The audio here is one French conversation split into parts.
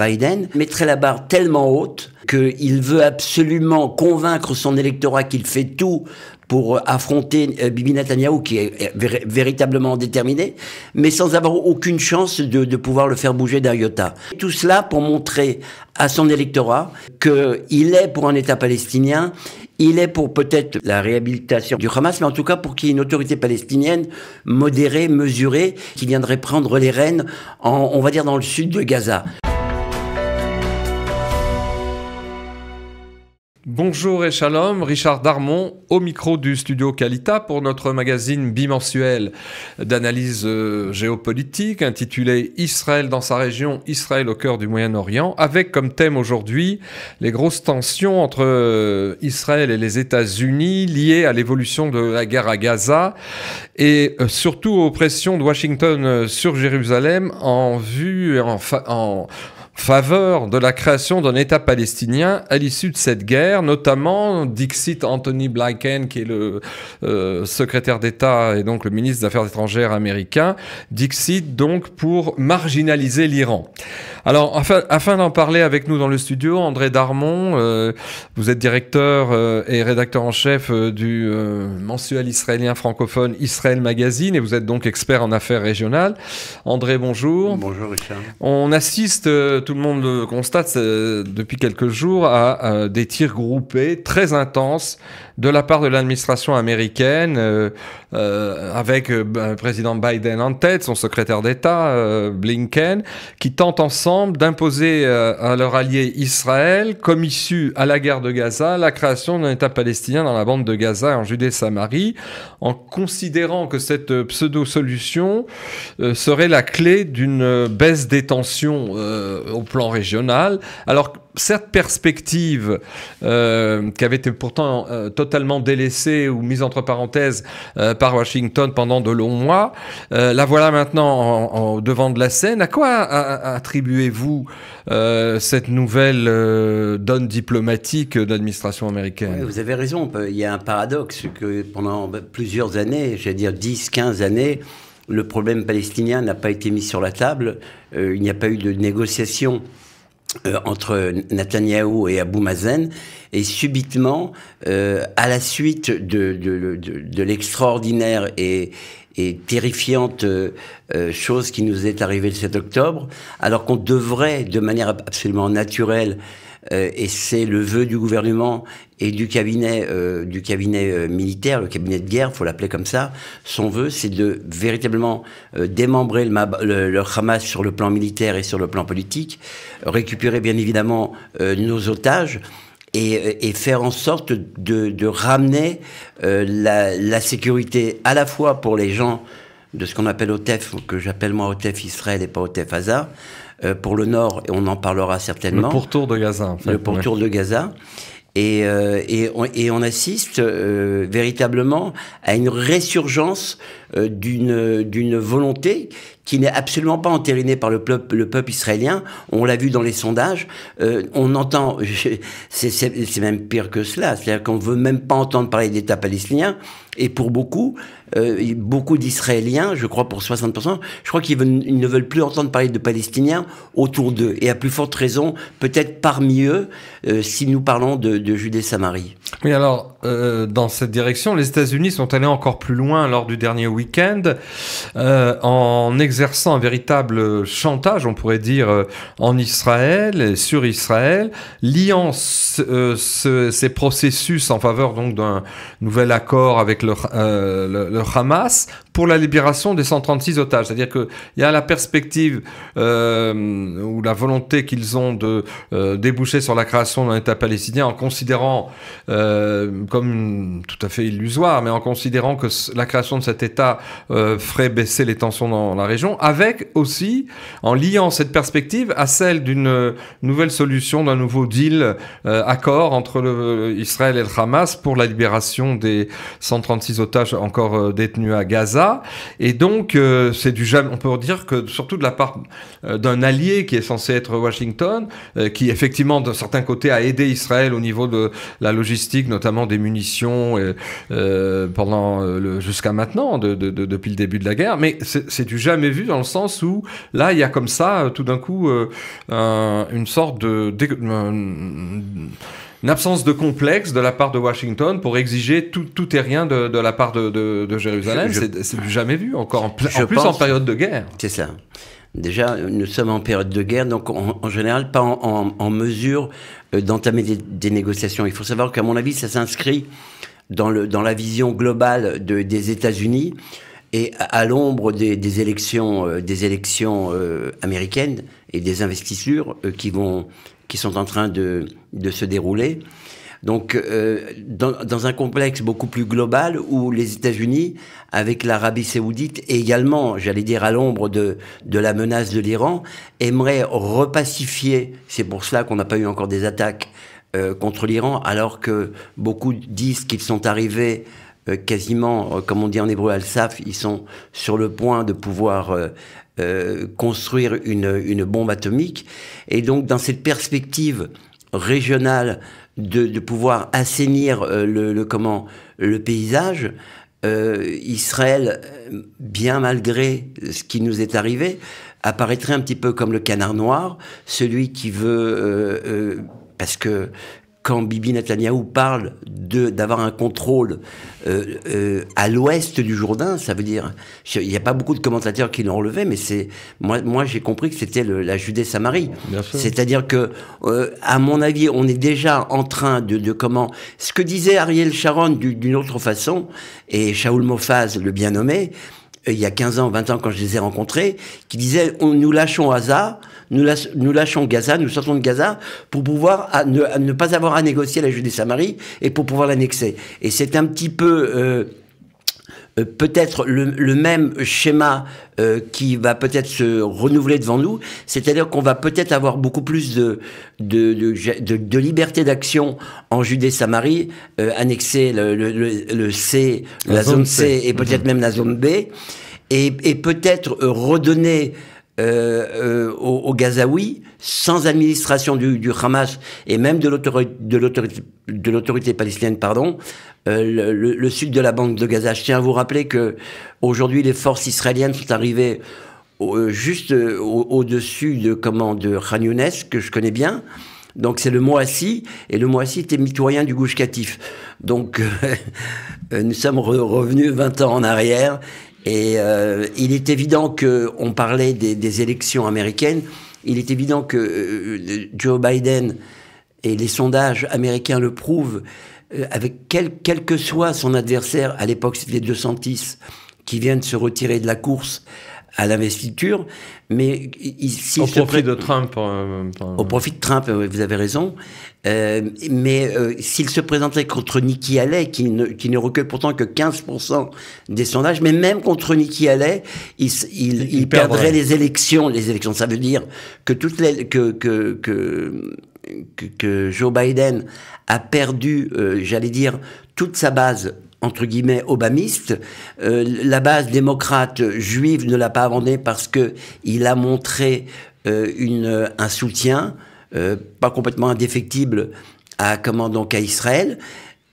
Biden mettrait la barre tellement haute qu'il veut absolument convaincre son électorat qu'il fait tout pour affronter Bibi Netanyahou, qui est véritablement déterminé, mais sans avoir aucune chance de pouvoir le faire bouger d'un iota. Tout cela pour montrer à son électorat qu'il est pour un État palestinien, il est pour peut-être la réhabilitation du Hamas, mais en tout cas pour qu'il y ait une autorité palestinienne modérée, mesurée, qui viendrait prendre les rênes, on va dire, dans le sud de Gaza. Bonjour et shalom, Richard Darmon au micro du studio Kalita pour notre magazine bimensuel d'analyse géopolitique intitulé Israël dans sa région, Israël au cœur du Moyen-Orient, avec comme thème aujourd'hui les grosses tensions entre Israël et les États-Unis liées à l'évolution de la guerre à Gaza et surtout aux pressions de Washington sur Jérusalem en vue et en faveur de la création d'un État palestinien à l'issue de cette guerre, notamment dixit Anthony Blinken, qui est le secrétaire d'État et donc le ministre des Affaires étrangères américain, dixit donc pour marginaliser l'Iran. Alors, afin d'en parler avec nous dans le studio, André Darmon, vous êtes directeur et rédacteur en chef du mensuel israélien francophone Israël Magazine et vous êtes donc expert en affaires régionales. André, bonjour. Bonjour Richard. On assiste, tout le monde le constate depuis quelques jours, à des tirs groupés très intenses de la part de l'administration américaine, avec le président Biden en tête, son secrétaire d'État, Blinken, qui tentent ensemble d'imposer à leur allié Israël, comme issue à la guerre de Gaza, la création d'un État palestinien dans la bande de Gaza et en Judée-Samarie, en considérant que cette pseudo-solution serait la clé d'une baisse des tensions au plan régional. Alors, cette perspective qui avait été pourtant totalement délaissée ou mise entre parenthèses par Washington pendant de longs mois, la voilà maintenant au devant de la scène. À quoi attribuez-vous cette nouvelle donne diplomatique de l'administration américaine? Oui, vous avez raison, il y a un paradoxe que pendant plusieurs années, j'allais dire 10-15 années, le problème palestinien n'a pas été mis sur la table, il n'y a pas eu de négociation entre Netanyahou et Abou Mazen, et subitement, à la suite de l'extraordinaire et terrifiante chose qui nous est arrivée le 7 octobre, alors qu'on devrait, de manière absolument naturelle, et c'est le vœu du gouvernement et du cabinet militaire, le cabinet de guerre, faut l'appeler comme ça. Son vœu, c'est de véritablement démembrer le Hamas sur le plan militaire et sur le plan politique, récupérer bien évidemment nos otages et faire en sorte de ramener la sécurité à la fois pour les gens de ce qu'on appelle OTEF, que j'appelle moi OTEF Israël et pas OTEF Gaza, pour le Nord, et on en parlera certainement. Le pourtour de Gaza, en fait. Le pourtour de Gaza. Et on assiste véritablement à une résurgence d'une volonté qui n'est absolument pas entérinée par le peuple israélien. On l'a vu dans les sondages. On entend, c'est même pire que cela, c'est-à-dire qu'on ne veut même pas entendre parler d'État palestinien. Et pour beaucoup d'Israéliens, je crois pour 60%, je crois qu'ils ne veulent plus entendre parler de Palestiniens autour d'eux. Et à plus forte raison, peut-être parmi eux, si nous parlons de Judée-Samarie. Oui, alors, dans cette direction, les États-Unis sont allés encore plus loin lors du dernier week-end, en exerçant un véritable chantage, on pourrait dire, en Israël, sur Israël, liant ces processus en faveur donc d'un nouvel accord avec le Hamas pour la libération des 136 otages. C'est-à-dire qu'il y a la perspective ou la volonté qu'ils ont de déboucher sur la création d'un État palestinien en considérant, comme tout à fait illusoire, mais en considérant que la création de cet État ferait baisser les tensions dans la région, avec aussi, en liant cette perspective à celle d'une nouvelle solution, d'un nouveau deal, accord entre Israël et le Hamas pour la libération des 136 otages encore détenus à Gaza, Gaza. Et donc, c'est du jamais. On peut dire que surtout de la part d'un allié qui est censé être Washington, qui effectivement d'un certain côté a aidé Israël au niveau de la logistique, notamment des munitions jusqu'à maintenant, depuis le début de la guerre. Mais c'est du jamais vu dans le sens où là, il y a comme ça, tout d'un coup, une sorte une absence de complexe de la part de Washington pour exiger tout et rien de la part de Jérusalem. C'est du jamais vu, encore en plus en période de guerre. C'est ça. Déjà, nous sommes en période de guerre, donc en général pas en mesure d'entamer des négociations. Il faut savoir qu'à mon avis, ça s'inscrit dans la vision globale des États-Unis et à l'ombre des élections américaines et des investitures qui sont en train de se dérouler. Donc, dans un complexe beaucoup plus global où les États-Unis, avec l'Arabie saoudite, et également, j'allais dire à l'ombre de la menace de l'Iran, aimeraient repacifier, c'est pour cela qu'on n'a pas eu encore des attaques contre l'Iran, alors que beaucoup disent qu'ils sont arrivés quasiment, comme on dit en hébreu, al-Saf, ils sont sur le point de pouvoir construire une bombe atomique. Et donc, dans cette perspective régionale de pouvoir assainir le paysage, Israël, bien malgré ce qui nous est arrivé, apparaîtrait un petit peu comme le canard noir, celui qui veut... parce que quand Bibi Netanyahou parle d'avoir un contrôle à l'ouest du Jourdain, ça veut dire... Il n'y a pas beaucoup de commentateurs qui l'ont relevé, mais moi j'ai compris que c'était la Judée-Samarie. C'est-à-dire que, à mon avis, on est déjà en train de comment... Ce que disait Ariel Sharon d'une autre façon, et Shaoul Mofaz, le bien nommé, il y a 15 ans, 20 ans, quand je les ai rencontrés, qui disaient nous lâchons Gaza, nous lâchons Gaza, nous sortons de Gaza pour pouvoir ne pas avoir à négocier la Judée-Samarie et pour pouvoir l'annexer. Et c'est un petit peu peut-être le même schéma qui va peut-être se renouveler devant nous, c'est-à-dire qu'on va peut-être avoir beaucoup plus de liberté d'action en Judée-Samarie, annexer la zone C et peut-être même la zone B, et peut-être redonner aux Gazaouis, sans administration du Hamas et même de l'autorité palestinienne, pardon, le sud de la bande de Gaza. Je tiens à vous rappeler que aujourd'hui les forces israéliennes sont arrivées juste au-dessus de Khan Younes, que je connais bien. Donc c'est le Moassi, et le Moassi était mitoyen du Gush Katif. Donc nous sommes revenus 20 ans en arrière. Et il est évident qu'on parlait des élections américaines, il est évident que Joe Biden, et les sondages américains le prouvent, avec quel que soit son adversaire, à l'époque c'était DeSantis, qui vient de se retirer de la course à l'investiture, mais au profit de Trump. Au profit de Trump, vous avez raison. Mais s'il se présentait contre Nikki Haley, qui ne recueille pourtant que 15% des sondages, mais même contre Nikki Haley, il perdrait les élections. Les élections, ça veut dire que que Joe Biden a perdu, j'allais dire, toute sa base entre guillemets obamiste. La base démocrate juive ne l'a pas abandonné parce que il a montré un soutien pas complètement indéfectible à Israël.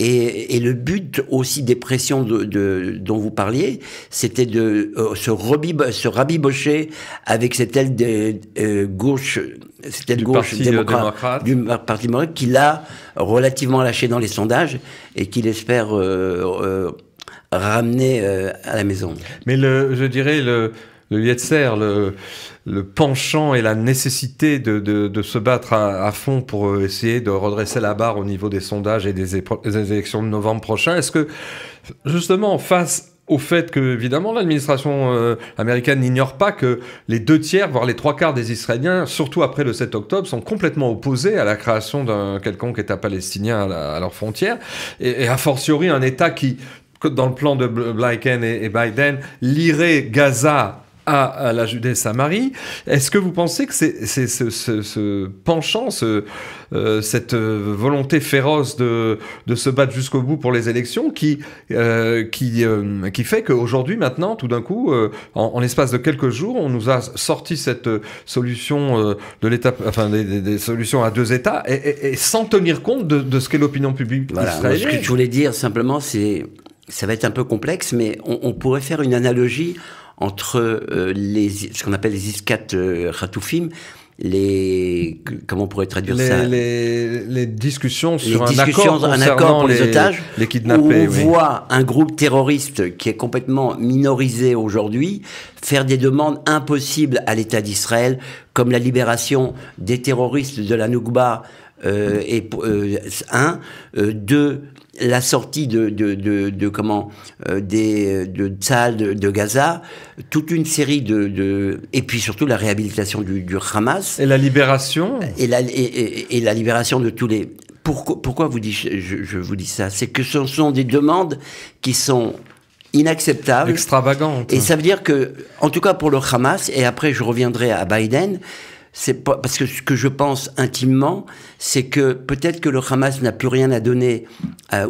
Et le but aussi des pressions dont vous parliez, c'était de se rabibocher avec cette aile de gauche, démocrate, du Parti démocrate, qu'il a relativement lâché dans les sondages et qu'il espère ramener à la maison. Mais je dirais le Yetzer, le penchant et la nécessité de se battre à fond pour essayer de redresser la barre au niveau des sondages et des élections de novembre prochain. Est-ce que, justement, face au fait que, évidemment, l'administration américaine n'ignore pas que les 2/3, voire les 3/4 des Israéliens, surtout après le 7 octobre, sont complètement opposés à la création d'un quelconque État palestinien à leurs frontières, et a fortiori un État qui, dans le plan de Blinken et Biden, lierait Gaza à la Judée-Samarie. Est-ce que vous pensez que c'est ce penchant, cette volonté féroce de se battre jusqu'au bout pour les élections qui fait qu'aujourd'hui, maintenant, tout d'un coup, en l'espace de quelques jours, on nous a sorti cette solution de l'État, enfin des solutions à 2 États, et sans tenir compte de ce qu'est l'opinion publique israélienne. Ce que je voulais dire simplement, ça va être un peu complexe, mais on pourrait faire une analogie entre ce qu'on appelle les Iskat Khatoufim, comment on pourrait traduire ça, les discussions sur un accord pour les otages, les kidnappés. Où on voit un groupe terroriste qui est complètement minorisé aujourd'hui faire des demandes impossibles à l'État d'Israël, comme la libération des terroristes de la Noukba, deux, la sortie de Tzahal de Gaza, toute une série et puis surtout la réhabilitation du Hamas. Et la libération. Et la libération de tous les... Pourquoi je vous dis ça? C'est que ce sont des demandes qui sont inacceptables. Extravagantes. Et ça veut dire que, en tout cas pour le Hamas, et après je reviendrai à Biden, c'est pas, parce que ce que je pense intimement, c'est que peut-être que le Hamas n'a plus rien à donner,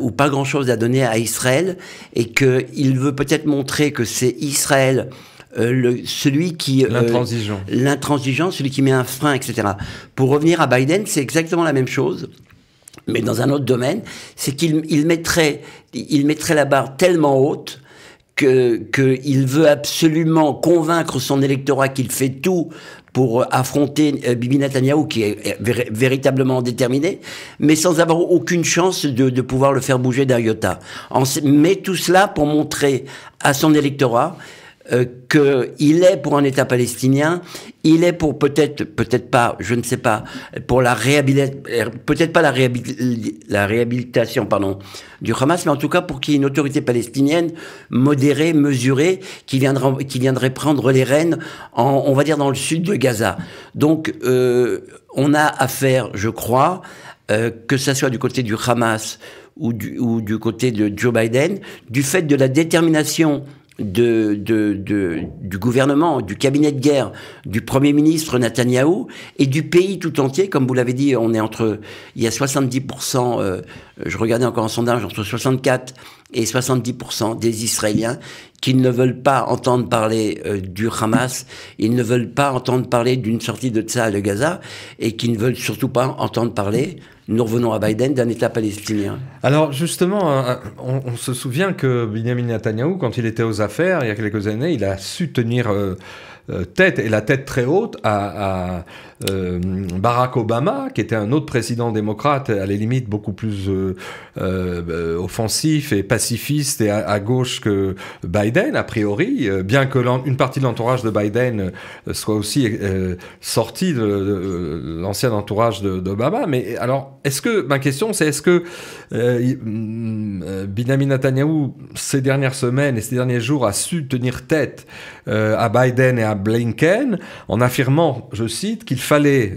ou pas grand-chose à donner à Israël, et qu'il veut peut-être montrer que c'est Israël celui qui... l'intransigeant, celui qui met un frein, etc. Pour revenir à Biden, c'est exactement la même chose, mais dans un autre domaine, c'est qu'il mettrait la barre tellement haute qu'il veut absolument convaincre son électorat qu'il fait tout pour affronter Bibi Netanyahou, qui est véritablement déterminé, mais sans avoir aucune chance de pouvoir le faire bouger d'un iota. Mais tout cela pour montrer à son électorat qu'il est pour un État palestinien, il est pour peut-être pas, je ne sais pas, pour peut-être pas la réhabilitation, pardon, du Hamas, mais en tout cas pour qu'il y ait une autorité palestinienne modérée, mesurée, qui viendrait prendre les rênes, on va dire dans le sud de Gaza. Donc, on a affaire, je crois, que ça soit du côté du Hamas ou du côté de Joe Biden, du fait de la détermination du gouvernement, du cabinet de guerre, du Premier ministre Netanyahou et du pays tout entier. Comme vous l'avez dit, il y a 70%, je regardais encore un sondage, entre 64 et 70% des Israéliens qui ne veulent pas entendre parler du Hamas, ils ne veulent pas entendre parler d'une sortie de Tzahal de Gaza, et qui ne veulent surtout pas entendre parler, nous revenons à Biden, d'un État palestinien. Alors justement, on se souvient que Benjamin Netanyahou, quand il était aux affaires, il y a quelques années, il a su tenir tête, et la tête très haute, à Barack Obama, qui était un autre président démocrate, à la limite beaucoup plus offensif et pacifiste et à gauche que Biden, a priori, bien que une partie de l'entourage de Biden soit aussi sortie de l'ancien entourage d'Obama. Mais alors, ma question, c'est est-ce que Benjamin Netanyahou, ces dernières semaines et ces derniers jours, a su tenir tête à Biden et à Blinken, en affirmant, je cite, qu'il fallait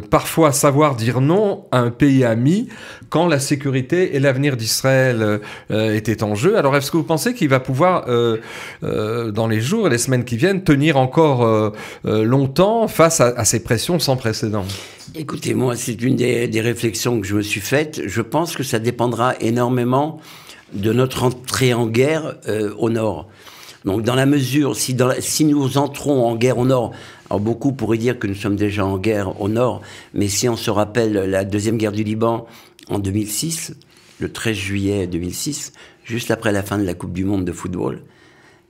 parfois savoir dire non à un pays ami quand la sécurité et l'avenir d'Israël étaient en jeu. Alors est-ce que vous pensez qu'il va pouvoir, dans les jours et les semaines qui viennent, tenir encore longtemps face à ces pressions sans précédent? Écoutez, moi, c'est une des réflexions que je me suis faites. Je pense que ça dépendra énormément de notre entrée en guerre au nord. Donc, dans la mesure, si nous entrons en guerre au nord, alors beaucoup pourraient dire que nous sommes déjà en guerre au nord, mais si on se rappelle la deuxième guerre du Liban en 2006, le 13 juillet 2006, juste après la fin de la Coupe du Monde de football,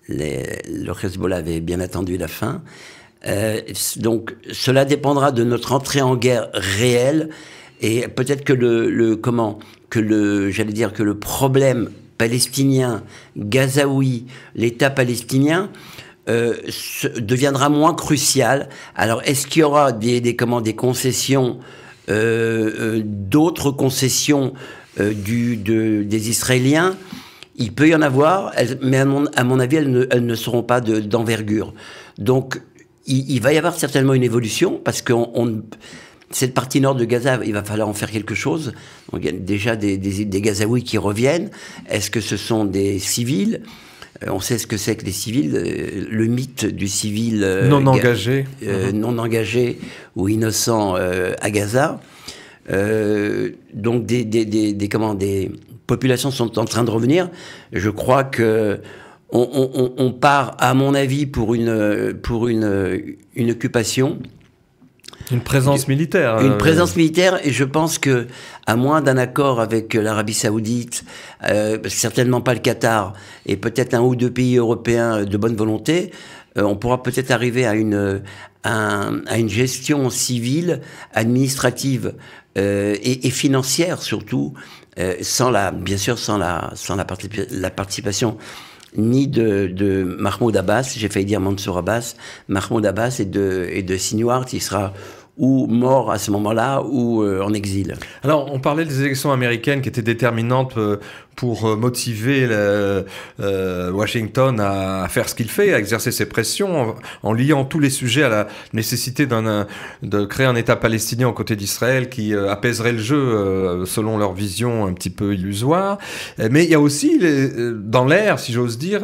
le Hezbollah avait bien attendu la fin. Donc, cela dépendra de notre entrée en guerre réelle, et peut-être que le problème palestinien, gazaoui, l'État palestinien deviendra moins crucial. Alors, est-ce qu'il y aura des concessions, d'autres concessions des Israéliens? Il peut y en avoir, mais à mon avis, elles ne seront pas d'envergure. Donc, il va y avoir certainement une évolution, parce que cette partie nord de Gaza, il va falloir en faire quelque chose. Donc, il y a déjà des Gazaouis qui reviennent. Est-ce que ce sont des civils? On sait ce que c'est que les civils, le mythe du civil non engagé, non engagé ou innocent à Gaza. Donc des populations sont en train de revenir. Je crois que on part, à mon avis, pour une occupation. Une présence militaire. Une présence militaire, et je pense que, à moins d'un accord avec l'Arabie Saoudite, certainement pas le Qatar, et peut-être un ou deux pays européens de bonne volonté, on pourra peut-être arriver à une gestion civile, administrative et financière surtout, bien sûr sans la participation ni de Mahmoud Abbas, j'ai failli dire Mansour Abbas, Mahmoud Abbas et de Sinwar, qui sera ou mort à ce moment-là, ou en exil. Alors, on parlait des élections américaines qui étaient déterminantes pour motiver Washington à faire ce qu'il fait, à exercer ses pressions, en liant tous les sujets à la nécessité de créer un État palestinien aux côtés d'Israël qui apaiserait le jeu selon leur vision un petit peu illusoire. Mais il y a aussi, dans l'air, si j'ose dire,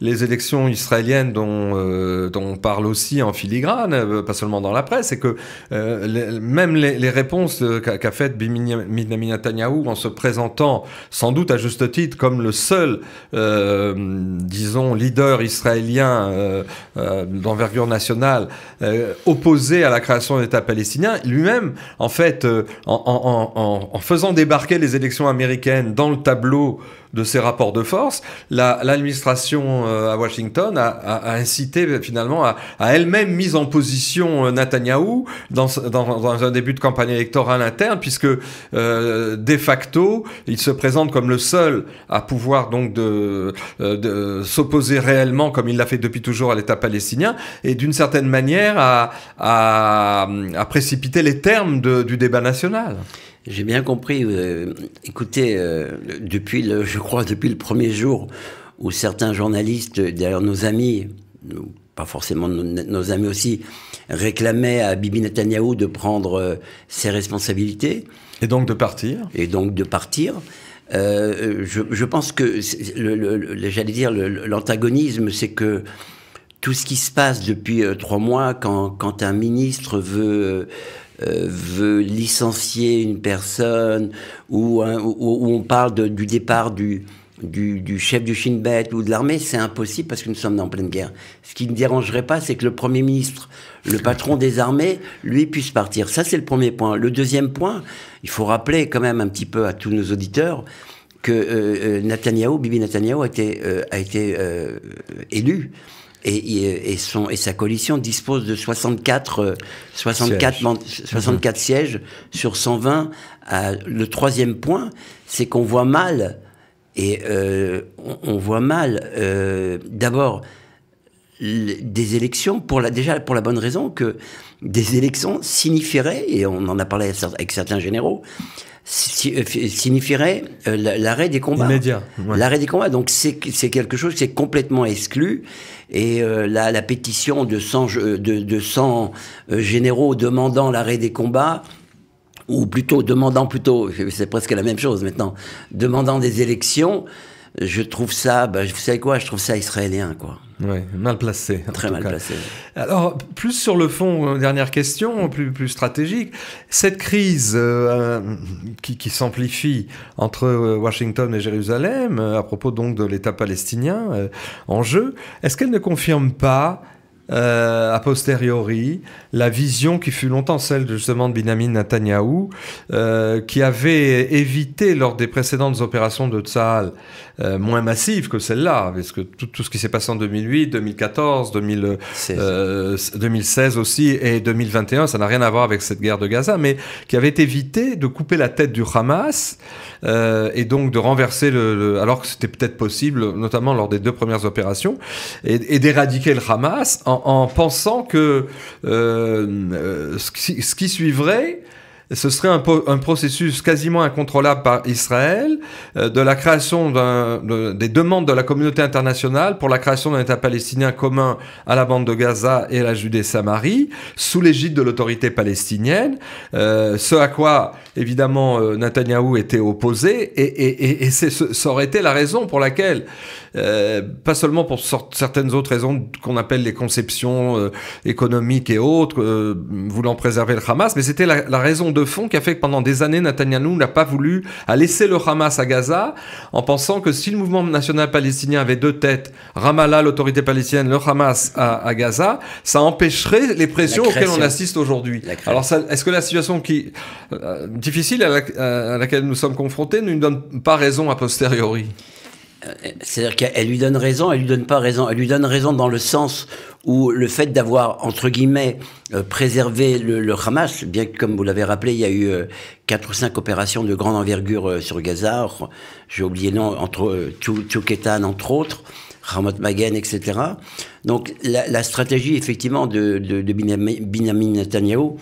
les élections israéliennes dont on parle aussi en filigrane, pas seulement dans la presse, c'est que même les réponses qu'a faites Benjamin Netanyahou en se présentant sans doute à juste titre comme le seul, disons, leader israélien d'envergure nationale opposé à la création d'un État palestinien, lui-même, en fait, en faisant débarquer les élections américaines dans le tableau de ses rapports de force, l'administration à Washington a incité finalement à elle-même mise en position Netanyahou dans un début de campagne électorale interne, puisque de facto, il se présente comme le seul à pouvoir donc de s'opposer réellement, comme il l'a fait depuis toujours, à l'État palestinien, et d'une certaine manière à précipiter les termes du débat national. J'ai bien compris. Écoutez, je crois depuis le premier jour où certains journalistes, d'ailleurs nos amis, pas forcément nos amis aussi, réclamaient à Bibi Netanyahou de prendre ses responsabilités. Et donc de partir. Je pense que, j'allais dire, l'antagonisme, c'est que tout ce qui se passe depuis 3 mois, quand un ministre veut licencier une personne, ou on parle du départ du chef du Shin Bet ou de l'armée, c'est impossible parce que nous sommes en pleine guerre. Ce qui ne dérangerait pas, c'est que le Premier ministre, le patron des armées, lui, puisse partir. Ça, c'est le premier point. Le deuxième point, il faut rappeler quand même un petit peu à tous nos auditeurs que Bibi Netanyahou a été élu. Et sa coalition dispose de 64 sièges sur 120. Le troisième point, c'est qu'on voit mal, d'abord des élections, déjà pour la bonne raison que des élections signifieraient, et on en a parlé avec certains généraux, signifierait l'arrêt des combats. Immédiat. Ouais. L'arrêt des combats. Donc c'est quelque chose qui est complètement exclu. Et la pétition de 100 généraux demandant l'arrêt des combats, ou demandant, c'est presque la même chose maintenant, demandant des élections, je trouve ça, vous savez quoi, je trouve ça israélien, quoi. Oui, mal placé. Très mal placé. Alors, plus sur le fond, dernière question, plus stratégique. Cette crise qui s'amplifie entre Washington et Jérusalem, à propos donc de l'État palestinien en jeu, est-ce qu'elle ne confirme pas a posteriori, la vision qui fut longtemps celle justement de Benjamin Netanyahou, qui avait évité lors des précédentes opérations de Tsahal, moins massives que celle-là, parce que tout ce qui s'est passé en 2008, 2014, 2016 aussi, et 2021, ça n'a rien à voir avec cette guerre de Gaza, mais qui avait évité de couper la tête du Hamas, et donc de renverser alors que c'était peut-être possible, notamment lors des 2 premières opérations, et d'éradiquer le Hamas en pensant que ce qui suivrait ce serait un processus quasiment incontrôlable par Israël, de la création des demandes de la communauté internationale pour la création d'un État palestinien commun à la bande de Gaza et à la Judée-Samarie, sous l'égide de l'autorité palestinienne, ce à quoi, évidemment, Netanyahou était opposé, et ça aurait été la raison pour laquelle, pas seulement pour certaines autres raisons qu'on appelle les conceptions économiques et autres, voulant préserver le Hamas, mais c'était la raison de fond qui a fait que pendant des années, Netanyahou n'a pas voulu laisser le Hamas à Gaza, en pensant que si le mouvement national palestinien avait deux têtes, Ramallah, l'autorité palestinienne, le Hamas à Gaza, ça empêcherait les pressions auxquelles on assiste aujourd'hui. Alors, est-ce que la situation difficile à laquelle nous sommes confrontés ne nous donne pas raison a posteriori? C'est-à-dire qu'elle lui donne raison, elle lui donne pas raison. Elle lui donne raison dans le sens où le fait d'avoir, entre guillemets, préservé le Hamas, bien que, comme vous l'avez rappelé, il y a eu 4 ou 5 opérations de grande envergure sur Gaza, j'ai oublié le nom, entre Tchouketan, entre autres, Ramot Magen, etc. Donc la stratégie, effectivement, de Binyamin Netanyahou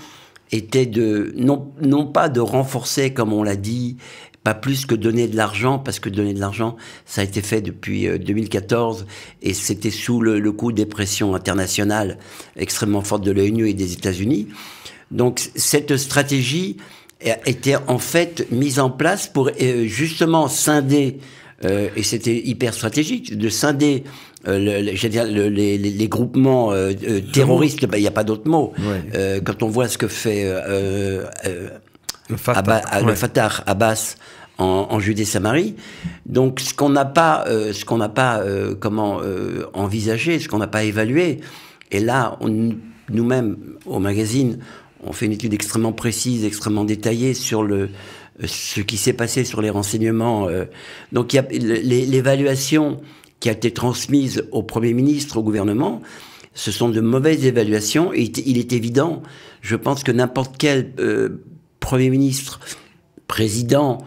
était non pas de renforcer, comme on l'a dit, pas plus que donner de l'argent, parce que donner de l'argent, ça a été fait depuis 2014, et c'était sous le coup des pressions internationales extrêmement fortes de l'ONU et des États-Unis. Donc cette stratégie était en fait mise en place pour justement scinder, et c'était hyper stratégique, de scinder les groupements terroristes, il n'y a pas d'autre mot. Ouais. Quand on voit ce que fait le Fatah, Abbas, en Judée-Samarie. Donc, ce qu'on n'a pas, envisagé, ce qu'on n'a pas évalué, et là, nous-mêmes, au magazine, on fait une étude extrêmement précise, extrêmement détaillée sur ce qui s'est passé sur les renseignements. Donc, il y a l'évaluation qui a été transmise au Premier ministre, au gouvernement. Ce sont de mauvaises évaluations, et il est évident, je pense que n'importe quel Premier ministre, président,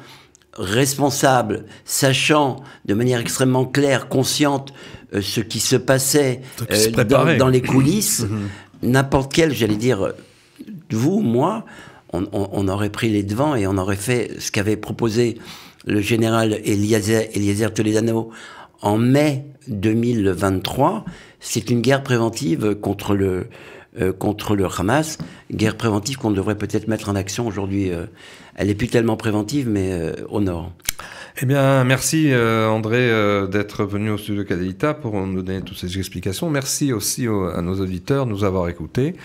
responsable, sachant de manière extrêmement claire, consciente, ce qui se passait dans les coulisses, n'importe quel, j'allais dire, vous, moi, on aurait pris les devants et on aurait fait ce qu'avait proposé le général Eliezer Toledano en mai 2023. C'est une guerre préventive contre le Hamas, guerre préventive qu'on devrait peut-être mettre en action aujourd'hui. Elle n'est plus tellement préventive, mais au nord. Eh bien, merci André d'être venu au studio Cadelita pour nous donner toutes ces explications. Merci aussi à nos auditeurs de nous avoir écoutés.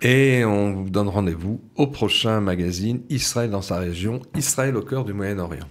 Et on vous donne rendez-vous au prochain magazine Israël dans sa région, Israël au cœur du Moyen-Orient.